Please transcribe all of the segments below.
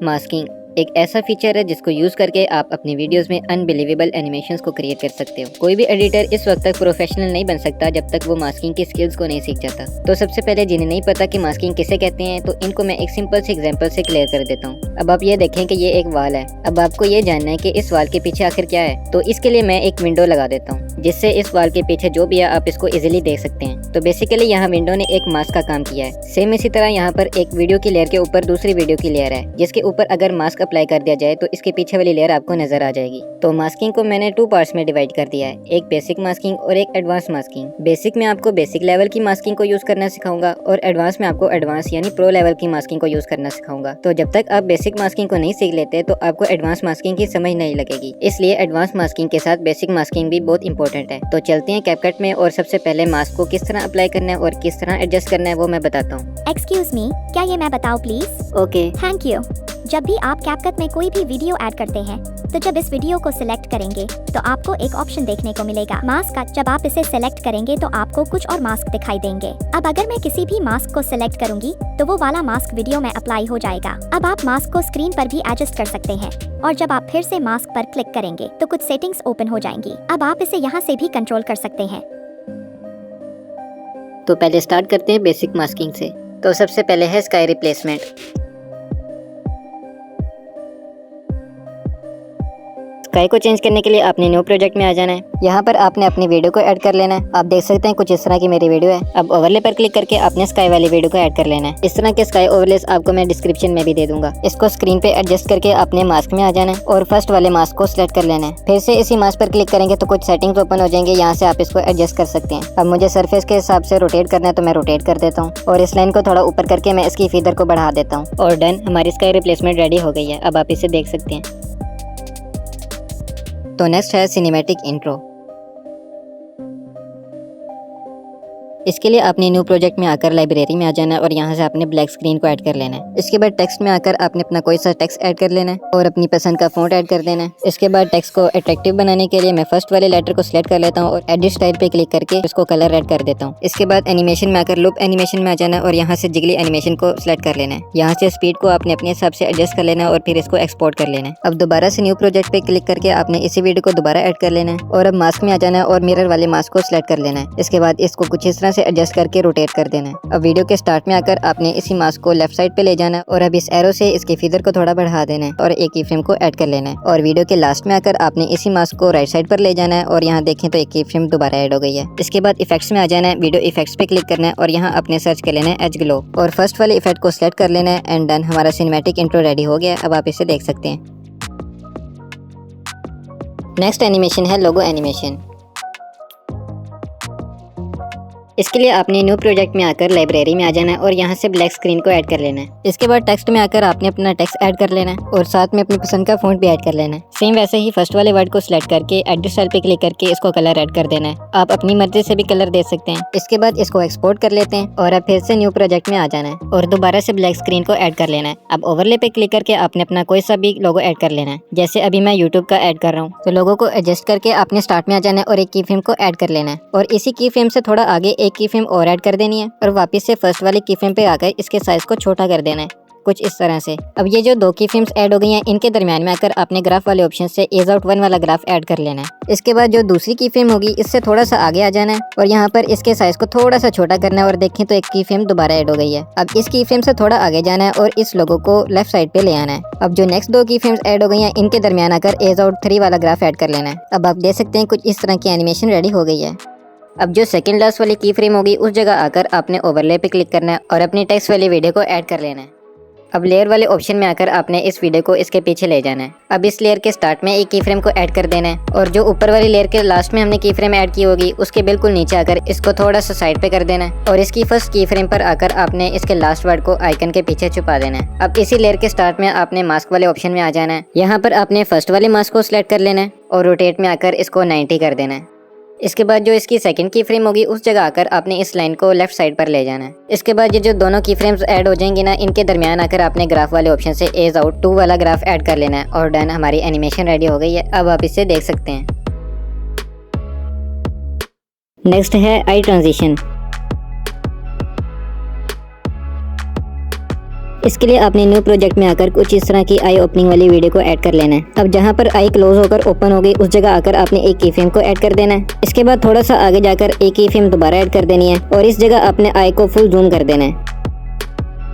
Masking एक ऐसा feature है जिसको यूज करके आप अपनी वीडियोस में अनबिलीवेबल एनिमेशंस को क्रिएट कर सकते हो। कोई भी एडिटर इस वक्त तक प्रोफेशनल नहीं बन सकता जब तक वो मास्किंग की स्किल्स को नहीं सीख जाता। तो सबसे पहले जिन्हें नहीं पता कि मास्किंग किसे कहते हैं, तो इनको मैं एक सिंपल से एग्जांपल से क्लियर कर देता हूँ। अब आप ये देखें कि ये एक वाल है। अब आपको ये जानना है कि इस वाल के पीछे आखिर क्या है, तो इसके लिए मैं एक विंडो लगा देता हूँ जिससे इस वाल के पीछे जो भी है आप इसको इजीली देख सकते हैं। तो बेसिकली यहाँ विंडो ने एक मास्क का काम किया है। सेम इसी तरह यहाँ पर एक वीडियो की लेयर के ऊपर दूसरी वीडियो की लेयर है जिसके ऊपर अगर मास्क अप्लाई कर दिया जाए तो इसके पीछे वाली लेयर आपको नजर आ जाएगी। तो मास्किंग को मैंने 2 पार्ट्स में डिवाइड कर दिया है, एक बेसिक मास्किंग और एक एडवांस मास्किंग। बेसिक में आपको बेसिक लेवल की मास्किंग को यूज करना सिखाऊंगा और एडवांस में आपको एडवांस यानी प्रो लेवल की मास्किंग को यूज करना सिखाऊंगा। तो जब तक आप बेसिक मास्किंग को नहीं सीख लेते तो आपको एडवांस मास्किंग की समझ नहीं लगेगी, इसलिए एडवांस मास्किंग के साथ बेसिक मास्किंग भी बहुत इंपॉर्टेंट है। तो चलते हैं कैपकट में और सबसे पहले मास्क को किस तरह अप्लाई करना है और किस तरह एडजस्ट करना है वो मैं बताता हूँ। एक्सक्यूज मी, क्या ये मैं बताऊँ प्लीज? Okay, thank you. जब भी आप कैपकट में कोई भी वीडियो ऐड करते हैं तो जब इस वीडियो को सिलेक्ट करेंगे तो आपको एक ऑप्शन देखने को मिलेगा मास्क का। जब आप इसे सिलेक्ट करेंगे तो आपको कुछ और मास्क दिखाई देंगे। अब अगर मैं किसी भी मास्क को सिलेक्ट करूंगी तो वो वाला मास्क वीडियो में अप्लाई हो जाएगा। अब आप मास्क को स्क्रीन पर भी एडजस्ट कर सकते हैं और जब आप फिर से मास्क पर क्लिक करेंगे तो कुछ सेटिंग्स ओपन हो जाएंगी। अब आप इसे यहाँ से भी कंट्रोल कर सकते हैं। तो पहले स्टार्ट करते हैं बेसिक मास्किंग से। तो सबसे पहले है स्काई रिप्लेसमेंट। स्काई को चेंज करने के लिए आपने न्यू प्रोजेक्ट में आ जाना है। यहाँ पर आपने अपनी वीडियो को ऐड कर लेना है। आप देख सकते हैं कुछ इस तरह की मेरी वीडियो है। अब ओवरले पर क्लिक करके आपने स्काई वाली वीडियो को ऐड कर लेना है। इस तरह के स्काई ओवरलेस आपको मैं डिस्क्रिप्शन में भी दे दूंगा। इसको स्क्रीन पे एडजस्ट करके अपने मास्क में आ जाना है और फर्स्ट वाले मास्क को सिलेक्ट कर लेना है। फिर से इसी मास्क पर क्लिक करेंगे तो कुछ सेटिंग्स ओपन हो जाएंगे, यहाँ से आप इसको एडजस्ट कर सकते हैं। अब मुझे सरफेस के हिसाब से रोटेट करना है तो मैं रोटेट कर देता हूँ और इस लाइन को थोड़ा ऊपर करके मैं इसकी फीदर को बढ़ा देता हूँ। और डन, हमारी स्काई रिप्लेसमेंट रेडी हो गई है। अब आप इसे देख सकते हैं। तो नेक्स्ट है सिनेमैटिक इंट्रो। इसके लिए आपने न्यू प्रोजेक्ट में आकर लाइब्रेरी में आ जाना है और यहाँ से आपने ब्लैक स्क्रीन को ऐड कर लेना है। इसके बाद टेक्स्ट में आकर आपने अपना कोई सा टेक्स्ट ऐड कर लेना है और अपनी पसंद का फॉन्ट ऐड कर देना है। इसके बाद टेक्स्ट को अट्रैक्टिव बनाने के लिए मैं फर्स्ट वाले लेटर को सिलेक्ट कर लेता हूँ और एडिट स्टाइल पे क्लिक करके इसको कलर रेड कर देता हूँ। इसके बाद एनिमेशन में आकर लूप एनिमेशन में आ जाना है और यहाँ से जिगली एनिमेशन को सिलेक्ट कर लेना है। यहाँ से स्पीड को आपने अपने हिसाब से एडजस्ट कर लेना है और फिर इसको एक्सपोर्ट कर लेना है। अब दोबारा से न्यू प्रोजेक्ट पे क्लिक करके आपने इसी वीडियो को दोबारा ऐड कर लेना है और अब मास्क में आ जाना है और मिरर वाले मास्क को सिलेक्ट कर लेना है। इसके बाद इसको कुछ इस तरह से एडजस्ट करके रोटेट कर देना है। अब वीडियो के स्टार्ट में आकर आपने इसी मास्क को लेफ्ट साइड पे ले जाना है और अब इस एरो से इसके फीदर को थोड़ा बढ़ा देना है और एक की फ्रेम को ऐड कर लेना है। और वीडियो के लास्ट में आकर आपने इसी मास्क को राइट साइड पर ले जाना है और यहाँ देखें तो एक की फ्रेम दोबारा ऐड हो गई है। इसके बाद इफेक्ट्स में आ जाना है, वीडियो इफेक्ट्स पे क्लिक करना है और यहाँ आपने सर्च कर लेना है एज ग्लो और फर्स्ट वाले इफेक्ट को सिलेक्ट कर लेना है एंड डन, हमारा सिनेमैटिक इंट्रो रेडी हो गया। अब आप इसे देख सकते हैं। नेक्स्ट एनिमेशन है लोगो एनिमेशन। इसके लिए आपने न्यू प्रोजेक्ट में आकर लाइब्रेरी में आ जाना है और यहाँ से ब्लैक स्क्रीन को ऐड कर लेना है। इसके बाद टेक्स्ट में आकर आपने अपना टेक्स्ट ऐड कर लेना है और साथ में अपनी पसंद का फॉन्ट भी ऐड कर लेना है। सेम वैसे ही फर्स्ट वाले वर्ड को सिलेक्ट करके एडिट स्टाइल पे क्लिक करके इसको कलर ऐड कर देना है। आप अपनी मर्जी से भी कलर दे सकते हैं। इसके बाद इसको एक्सपोर्ट कर लेते हैं और अब फिर से न्यू प्रोजेक्ट में आ जाना है और दोबारा से ब्लैक स्क्रीन को ऐड कर लेना है। अब ओवरले पे क्लिक करके आपने अपना कोई सा भी लोगो ऐड कर लेना है। जैसे अभी मैं यूट्यूब का ऐड कर रहा हूँ तो लोगो को एडजस्ट करके आपने स्टार्ट में आ जाना है और एक की फ्रेम को ऐड कर लेना है और इसी की फ्रेम से थोड़ा आगे एक की फ्रेम और ऐड कर देनी है और वापस से फर्स्ट वाली की फ्रेम पे आकर इसके साइज को छोटा कर देना है, कुछ इस तरह से। अब ये जो 2 की फ्रेम्स ऐड हो गई हैं, इनके दरमियान में आकर आपने ग्राफ वाले ऑप्शन से एज आउट 1 वाला ग्राफ ऐड कर लेना है। इसके बाद जो दूसरी की फ्रेम होगी इससे थोड़ा सा आगे आ जाना है और यहाँ पर इसके साइज को थोड़ा सा छोटा करना है और देखें तो एक की फ्रेम दोबारा ऐड हो गई है। अब इस की फ्रेम से थोड़ा आगे जाना है और इस लोगो को लेफ्ट साइड पे ले आना है। अब जो नेक्स्ट 2 की फ्रेम्स ऐड हो गई हैं, इनके दरमियान आकर एज आउट 3 वाला ग्राफ ऐड कर लेना है। अब आप देख सकते हैं कुछ इस तरह की एनिमेशन रेडी हो गई है। अब जो सेकंड लास्ट वाली की फ्रेम होगी उस जगह आकर आपने ओवरले पे क्लिक करना है और अपनी टेक्स्ट वाली वीडियो को ऐड कर लेना है। अब लेयर वाले ऑप्शन में आकर आपने इस वीडियो को इसके पीछे ले जाना है। अब इस लेयर के स्टार्ट में एक की फ्रेम को ऐड कर देना है और जो ऊपर वाली लेयर के लास्ट में हमने की फ्रेम ऐड की होगी उसके बिल्कुल नीचे आकर इसको थोड़ा सा साइड पे कर देना है और इसकी फर्स्ट की फ्रेम पर आकर आपने इसके लास्ट वर्ड को आइकन के पीछे छुपा देना है। अब इसी लेयर के स्टार्ट में आपने मास्क वाले ऑप्शन में आ जाना है। यहाँ पर आपने फर्स्ट वाले मास्क को सिलेक्ट कर लेना है और रोटेट में आकर इसको 90 कर देना है। इसके बाद जो इसकी सेकंड की फ्रेम होगी उस जगह आकर आपने इस लाइन को लेफ्ट साइड पर ले जाना है। इसके बाद ये जो दोनों की फ्रेम्स ऐड हो जाएंगी ना, इनके दरमियान आकर आपने ग्राफ वाले ऑप्शन से एज आउट 2 वाला ग्राफ ऐड कर लेना है और डन, हमारी एनिमेशन रेडी हो गई है। अब आप इसे देख सकते हैं। नेक्स्ट है आई ट्रांजिशन। इसके लिए आपने न्यू प्रोजेक्ट में आकर कुछ इस तरह की आई ओपनिंग वाली वीडियो को ऐड कर लेना है। अब जहाँ पर आई क्लोज होकर ओपन हो गई उस जगह आकर आपने एक की फ्रेम को ऐड कर देना है। इसके बाद थोड़ा सा आगे जाकर एक की फ्रेम दोबारा ऐड कर देनी है और इस जगह आपने आई को फुल जूम कर देना है।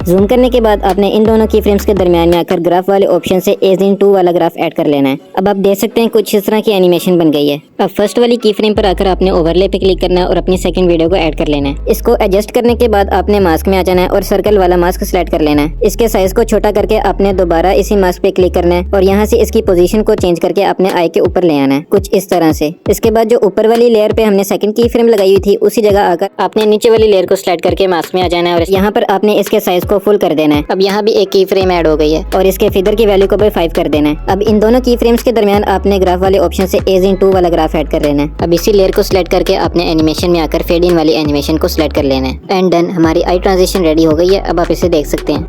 जूम करने के बाद आपने इन दोनों की फ्रेम्स के दरमियान में आकर ग्राफ वाले ऑप्शन से एज इन 2 वाला ग्राफ ऐड कर लेना है। अब आप देख सकते हैं कुछ इस तरह की एनिमेशन बन गई है। अब फर्स्ट वाली की फ्रेम पर आकर आपने ओवरले पे क्लिक करना है और अपनी सेकंड वीडियो को ऐड कर लेना है। इसको एडजस्ट करने के बाद आपने मास्क में आ जाना है और सर्कल वाला मास्क सिलेक्ट कर लेना है। इसके साइज को छोटा करके आपने दोबारा इसी मास्क पे क्लिक करना है और यहाँ से इसकी पोजीशन को चेंज करके आपने आई के ऊपर ले आना है कुछ इस तरह से। इसके बाद जो ऊपर वाली लेयर पे हमने सेकंड की फ्रेम लगाई हुई थी उसी जगह आकर आपने नीचे वाली लेयर को सिलेक्ट करके मास्क में आ जाना है और यहाँ पर आपने इसके साइज को फुल कर देना है। अब यहाँ भी एक की फ्रेम ऐड हो गई है और इसके फिगर की वैल्यू को भी 5 कर देना है। अब इन दोनों की फ्रेम्स के दरमियान आपने ग्राफ वाले ऑप्शन से एज इन 2 वाला ग्राफ ऐड कर लेना है। अब इसी लेयर को सिलेक्ट करके आपने एनिमेशन में आकर फेड इन वाली एनिमेशन को सिलेक्ट कर लेना है। एंड डन, हमारी आई ट्रांजिशन रेडी हो गई है। अब आप इसे देख सकते हैं।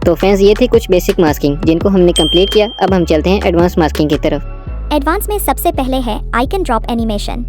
तो फ्रेंड्स, ये थी कुछ बेसिक मास्किंग जिनको हमने कंप्लीट किया। अब हम चलते हैं एडवांस मास्किंग की तरफ। एडवांस में सबसे पहले है आइकन ड्रॉप एनिमेशन।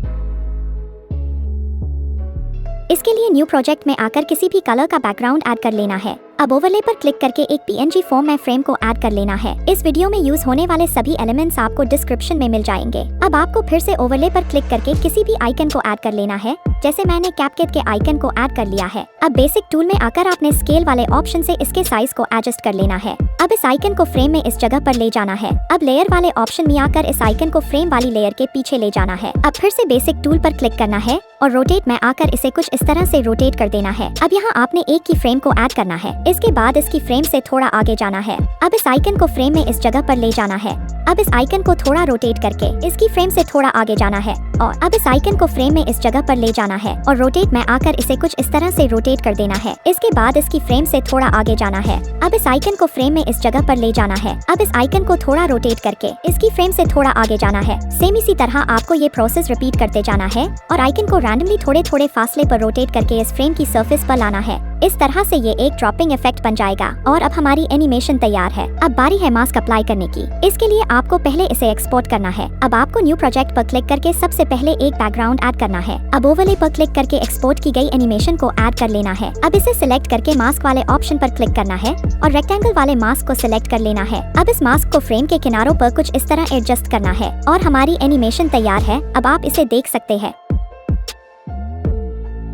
इसके लिए न्यू प्रोजेक्ट में आकर किसी भी कलर का बैकग्राउंड ऐड कर लेना है। अब ओवरले पर क्लिक करके एक PNG फॉर्म में फ्रेम को ऐड कर लेना है। इस वीडियो में यूज होने वाले सभी एलिमेंट्स आपको डिस्क्रिप्शन में मिल जाएंगे। अब आपको फिर से ओवरले पर क्लिक करके किसी भी आइकन को ऐड कर लेना है। जैसे मैंने कैपकट के आइकन को ऐड कर लिया है। अब बेसिक टूल में आकर आपने स्केल वाले ऑप्शन से इसके साइज को एडजस्ट कर लेना है। अब इस आइकन को फ्रेम में इस जगह पर ले जाना है। अब लेयर वाले ऑप्शन में आकर इस आइकन को फ्रेम वाली लेयर के पीछे ले जाना है। अब फिर से बेसिक टूल पर क्लिक करना है और रोटेट में आकर इसे कुछ इस तरह से रोटेट कर देना है। अब यहाँ आपने एक की फ्रेम को ऐड करना है। इसके बाद इसकी फ्रेम से थोड़ा आगे जाना है। अब इस आइकन को फ्रेम में इस जगह पर ले जाना है। अब इस आइकन को थोड़ा रोटेट करके इसकी फ्रेम से थोड़ा आगे जाना है और अब इस आइकन को फ्रेम में इस जगह पर ले जाना है और रोटेट में आकर इसे कुछ इस तरह से रोटेट कर देना है। इसके बाद इसकी फ्रेम से थोड़ा आगे जाना है। अब इस आइकन को फ्रेम में इस जगह पर ले जाना है। अब इस आइकन को थोड़ा रोटेट करके इसकी फ्रेम से थोड़ा आगे जाना है। सेम इसी तरह आपको ये प्रोसेस रिपीट करते जाना है और आइकन को रैंडमली थोड़े थोड़े फासले पर रोटेट करके इस फ्रेम की सरफेस पर लाना है। इस तरह से ये एक ड्रॉपिंग इफेक्ट बन जाएगा और अब हमारी एनिमेशन तैयार है। अब बारी है मास्क अप्लाई करने की। इसके लिए आपको पहले इसे एक्सपोर्ट करना है। अब आपको न्यू प्रोजेक्ट पर क्लिक करके सबसे पहले एक बैकग्राउंड ऐड करना है। अब ओवरले पर क्लिक करके एक्सपोर्ट की गई एनिमेशन को ऐड कर लेना है। अब इसे सिलेक्ट करके मास्क वाले ऑप्शन पर क्लिक करना है और रेक्टेंगल वाले मास्क को सिलेक्ट कर लेना है। अब इस मास्क को फ्रेम के किनारों पर कुछ इस तरह एडजस्ट करना है और हमारी एनिमेशन तैयार है। अब आप इसे देख सकते हैं।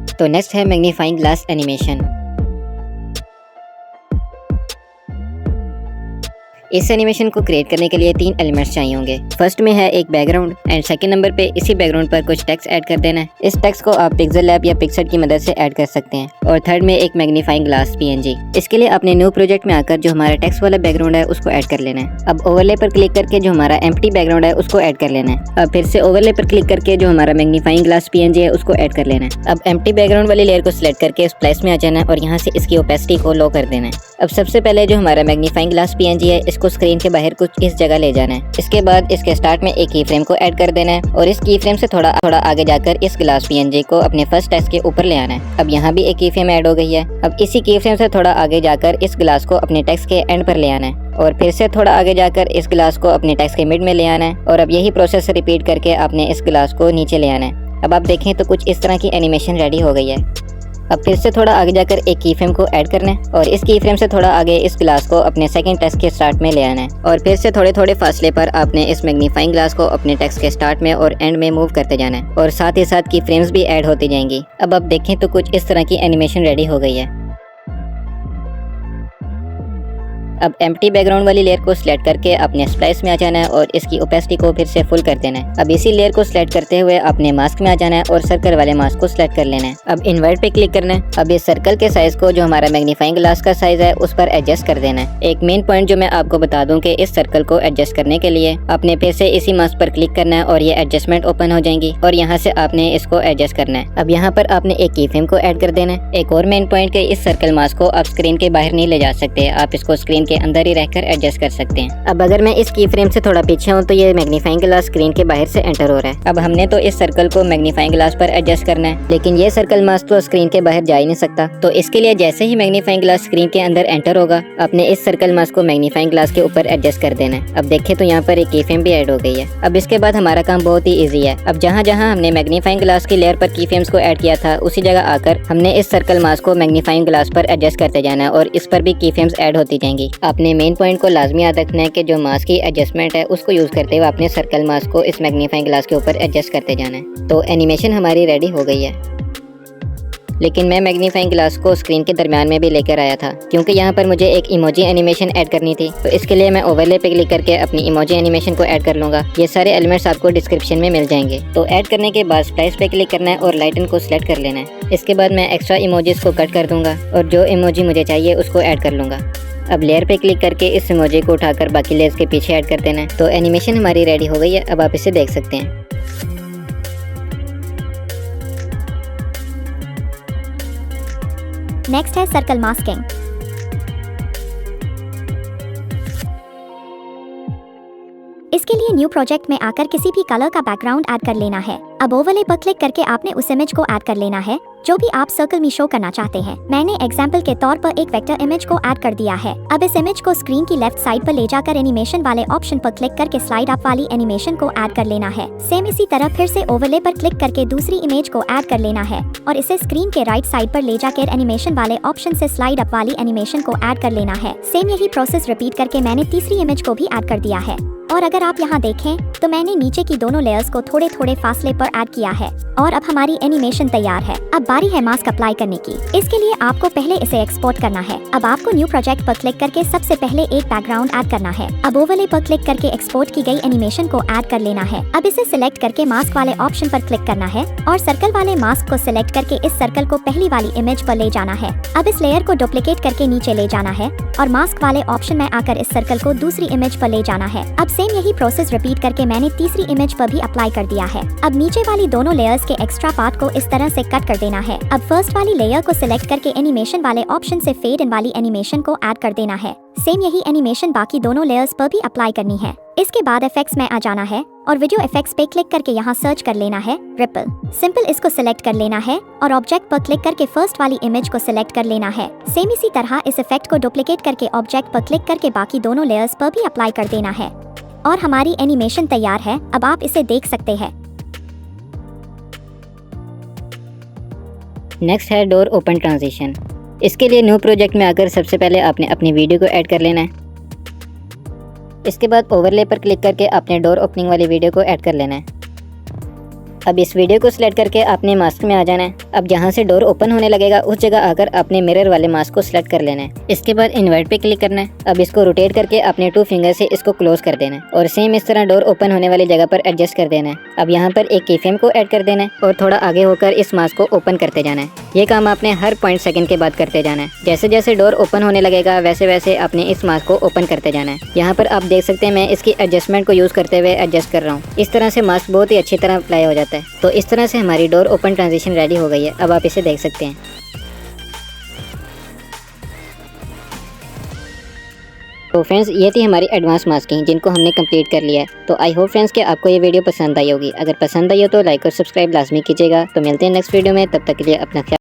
तो नेक्स्ट है मैग्नीफाइंग ग्लास एनिमेशन। इस एनिमेशन को क्रिएट करने के लिए 3 एलिमेंट्स चाहिए होंगे। फर्स्ट में है एक बैकग्राउंड एंड सेकंड नंबर पे इसी बैकग्राउंड पर कुछ टेक्स्ट ऐड कर देना है। इस टेक्स्ट को आप पिक्सेल लैब या पिक्सआर्ट की मदद से ऐड कर सकते हैं। और थर्ड में एक मैग्नीफाइंग ग्लास PNG। इसके लिए आपने न्यू प्रोजेक्ट में आकर जो हमारा टेक्स्ट वाला बैकग्राउंड है उसको ऐड कर लेना है। अब ओवरले पर क्लिक करके जो हमारा एम्प्टी बैकग्राउंड है उसको ऐड कर लेना है। अब फिर से ओवरले पर क्लिक करके जो हमारा मैग्नीफाइंग ग्लास PNG है उसको ऐड कर लेना है। अब एम्प्टी बैकग्राउंड वाली लेयर को सिलेक्ट करके स्प्लाइस में आ जाना है और यहाँ से इसकी ओपेसिटी को लो कर देना है। अब सबसे पहले जो हमारा मैग्नीफाइंग ग्लास PNG है इसको स्क्रीन के बाहर कुछ इस जगह ले जाना है। इसके बाद इसके स्टार्ट में एक की फ्रेम को ऐड कर देना है और इस की फ्रेम से थोड़ा आगे जाकर इस ग्लास PNG को अपने फर्स्ट टेक्स्ट के ऊपर ले आना है। अब यहाँ भी एक की फ्रेम ऐड हो गई है। अब इसी की फ्रेम से थोड़ा आगे जाकर इस ग्लास को अपने टेक्स्ट के एंड पर ले आना है और फिर से थोड़ा आगे जाकर इस ग्लास को अपने टेक्स्ट के मिड में ले आना है और अब यही प्रोसेस रिपीट करके आपने इस ग्लास को नीचे ले आना है। अब आप देखें तो कुछ इस तरह की एनिमेशन रेडी हो गई है। अब फिर से थोड़ा आगे जाकर एक की फ्रेम को ऐड करना है और इस की फ्रेम से थोड़ा आगे इस ग्लास को अपने सेकंड टेक्स्ट के स्टार्ट में ले आना है और फिर से थोड़े थोड़े फासले पर आपने इस मैग्नीफाइंग ग्लास को अपने टेक्स्ट के स्टार्ट में और एंड में मूव करते जाना है और साथ ही साथ की फ्रेम्स भी ऐड होती जाएंगी। अब आप देखें तो कुछ इस तरह की एनिमेशन रेडी हो गई है। अब एम्प्टी बैकग्राउंड वाली लेयर को सिलेक्ट करके अपने स्प्लाइस में आ जाना है और इसकी ओपेसिटी को फिर से फुल कर देना है। अब इसी लेयर को सिलेक्ट करते हुए अपने मास्क में आ जाना है और सर्कल वाले मास्क को सिलेक्ट कर लेना है। अब इन्वर्ट पे क्लिक करना है। अब इस सर्कल के साइज को जो हमारा मैग्नीफाइंग ग्लास का साइज है उस पर एडजस्ट कर देना है। एक मेन पॉइंट जो मैं आपको बता दूं कि इस सर्कल को एडजस्ट करने के लिए आपने फिर से इसी मास्क पर क्लिक करना है और ये एडजस्टमेंट ओपन हो जाएंगी और यहाँ से आपने इसको एडजस्ट करना है। अब यहाँ पर आपने एक की फ्रेम को ऐड कर देना है। एक और मेन पॉइंट के इस सर्कल मास्क को आप स्क्रीन के बाहर नहीं ले जा सकते, आप इसको स्क्रीन स्क्रीन के अंदर ही रहकर एडजस्ट कर सकते हैं। अब अगर मैं इस की फ्रेम से थोड़ा पीछे हूँ तो ये मैग्नीफाइंग ग्लास स्क्रीन के बाहर से एंटर हो रहा है। अब हमने तो इस सर्कल को मैग्नीफाइंग ग्लास पर एडजस्ट करना है, लेकिन ये सर्कल मास्क तो स्क्रीन के बाहर जा ही नहीं सकता। तो इसके लिए जैसे ही मैग्नीफाइंग ग्लास स्क्रीन के अंदर एंटर होगा, आपने इस सर्कल मास्क को मैग्नीफाइंग ग्लास के ऊपर एडजस्ट कर देना है। अब देखें तो यहाँ पर एक की फ्रेम भी ऐड हो गई है। अब इसके बाद हमारा काम बहुत ही ईजी है। अब जहाँ जहाँ हमने मैग्नीफाइंग ग्लास की लेयर पर की फ्रेम्स को ऐड किया था, उसी जगह आकर हमने इस सर्कल मास्क को मैग्नीफाइंग ग्लास पर एडजस्ट करते जाना है और इस पर भी की फ्रेम्स ऐड होती जाएंगी। आपने मेन पॉइंट को लाजमी याद रखना है कि जो मास्क की एडजस्टमेंट है उसको यूज करते हुए आपने सर्कल मास्क को इस मैग्नीफाइंग ग्लास के ऊपर एडजस्ट करते जाना है। तो एनिमेशन हमारी रेडी हो गई है, लेकिन मैं मैग्नीफाइंग ग्लास को स्क्रीन के दरमियान में भी लेकर आया था क्योंकि यहाँ पर मुझे एक इमोजी एनिमेशन ऐड करनी थी। तो इसके लिए मैं ओवरले पे क्लिक करके अपनी इमोजी एनिमेशन को ऐड कर लूँगा। ये सारे एलिमेंट्स आपको डिस्क्रिप्शन में मिल जाएंगे। तो ऐड करने के बाद स्प्लाइस पे क्लिक करना है और लाइटन को सिलेक्ट कर लेना है। इसके बाद मैं एक्स्ट्रा इमोजीज को कट कर दूंगा और जो इमोजी मुझे चाहिए उसको ऐड कर लूँगा। अब लेयर पे क्लिक करके इस इमोजी को उठाकर बाकी लेयर्स के पीछे ऐड कर देना है। तो एनिमेशन हमारी रेडी हो गई है। अब आप इसे देख सकते हैं। नेक्स्ट है सर्कल मास्किंग। इसके लिए न्यू प्रोजेक्ट में आकर किसी भी कलर का बैकग्राउंड ऐड कर लेना है। अब ओवरले पर क्लिक करके आपने उस इमेज को ऐड कर लेना है जो भी आप सर्कल में शो करना चाहते हैं। मैंने एग्जाम्पल के तौर पर एक वेक्टर इमेज को ऐड कर दिया है। अब इस इमेज को स्क्रीन की लेफ्ट साइड पर ले जाकर एनिमेशन वाले ऑप्शन पर क्लिक करके स्लाइड अप वाली एनिमेशन को ऐड कर लेना है। सेम इसी तरह फिर से ओवरले पर क्लिक करके दूसरी इमेज को ऐड कर लेना है और इसे स्क्रीन के राइट साइड पर ले जाकर एनिमेशन वाले ऑप्शन से स्लाइड अप वाली एनिमेशन को ऐड कर लेना है। सेम यही प्रोसेस रिपीट करके मैंने तीसरी इमेज को भी ऐड कर दिया है। और अगर आप यहाँ देखें तो मैंने नीचे की दोनों लेयर्स को थोड़े थोड़े फासले पर ऐड किया है और अब हमारी एनिमेशन तैयार है। अब बारी है मास्क अप्लाई करने की। इसके लिए आपको पहले इसे एक्सपोर्ट करना है। अब आपको न्यू प्रोजेक्ट पर क्लिक करके सबसे पहले एक बैकग्राउंड ऐड करना है। अब ओवरले पर क्लिक करके एक्सपोर्ट की गई एनिमेशन को ऐड कर लेना है। अब इसे सिलेक्ट करके मास्क वाले ऑप्शन पर क्लिक करना है और सर्कल वाले मास्क को सिलेक्ट करके इस सर्कल को पहली वाली इमेज पर ले जाना है। अब इस लेयर को डुप्लीकेट करके नीचे ले जाना है और मास्क वाले ऑप्शन में आकर इस सर्कल को दूसरी इमेज पर ले जाना है। अब सेम यही प्रोसेस रिपीट करके मैंने तीसरी इमेज पर भी अप्लाई कर दिया है। अब नीचे वाली दोनों लेयर्स के एक्स्ट्रा पार्ट को इस तरह से कट कर देना है। अब फर्स्ट वाली लेयर को सिलेक्ट करके एनिमेशन वाले ऑप्शन से फेड इन वाली एनिमेशन को ऐड कर देना है। सेम यही एनिमेशन बाकी दोनों लेयर्स पर भी अप्लाई करनी है। इसके बाद इफेक्ट्स में आ जाना है और वीडियो इफेक्ट्स पे क्लिक करके यहाँ सर्च कर लेना है रिपल। सिंपल इसको सिलेक्ट कर लेना है और ऑब्जेक्ट पर क्लिक करके फर्स्ट वाली इमेज को सिलेक्ट कर लेना है। सेम इसी तरह इस इफेक्ट को डुप्लीकेट करके ऑब्जेक्ट पर क्लिक करके बाकी दोनों लेयर्स पर भी अप्लाई कर देना है और हमारी एनिमेशन तैयार है। अब आप इसे देख सकते हैं। नेक्स्ट है डोर ओपन ट्रांजिशन। इसके लिए न्यू प्रोजेक्ट में आकर सबसे पहले आपने अपनी वीडियो को ऐड कर लेना है। इसके बाद ओवरले पर क्लिक करके आपने डोर ओपनिंग वाली वीडियो को ऐड कर लेना है। अब इस वीडियो को सिलेक्ट करके आपने मास्क में आ जाना है। अब जहाँ से डोर ओपन होने लगेगा उस जगह आकर आपने मिरर वाले मास्क को सिलेक्ट कर लेना है। इसके बाद इन्वर्ट पे क्लिक करना है। अब इसको रोटेट करके अपने 2 फिंगर से इसको क्लोज कर देना है और सेम इस तरह डोर ओपन होने वाली जगह पर एडजस्ट कर देना है। अब यहाँ पर एक की फ्रेम को ऐड कर देना है और थोड़ा आगे होकर इस मास्क को ओपन करते जाना है। ये काम आपने हर 0.2 के बाद करते जाना है। जैसे जैसे डोर ओपन होने लगेगा वैसे वैसे आपने इस मास्क को ओपन करते जाना है। यहाँ पर आप देख सकते हैं मैं इसकी एडजस्टमेंट को यूज करते हुए एडजस्ट कर रहा हूँ। इस तरह से मास्क बहुत ही अच्छी तरह अप्लाई हो जाता है। तो इस तरह से हमारी डोर ओपन ट्रांजिशन रेडी हो गई है। अब आप इसे देख सकते हैं। तो फ्रेंड्स ये थी हमारी एडवांस मास्किंग जिनको हमने कंप्लीट कर लिया है। तो आई होप फ्रेंड्स कि आपको ये वीडियो पसंद आई होगी। अगर पसंद आई हो तो लाइक और सब्सक्राइब लाजमी कीजिएगा। तो मिलते हैं नेक्स्ट वीडियो में, तब तक के लिए अपना ख्याल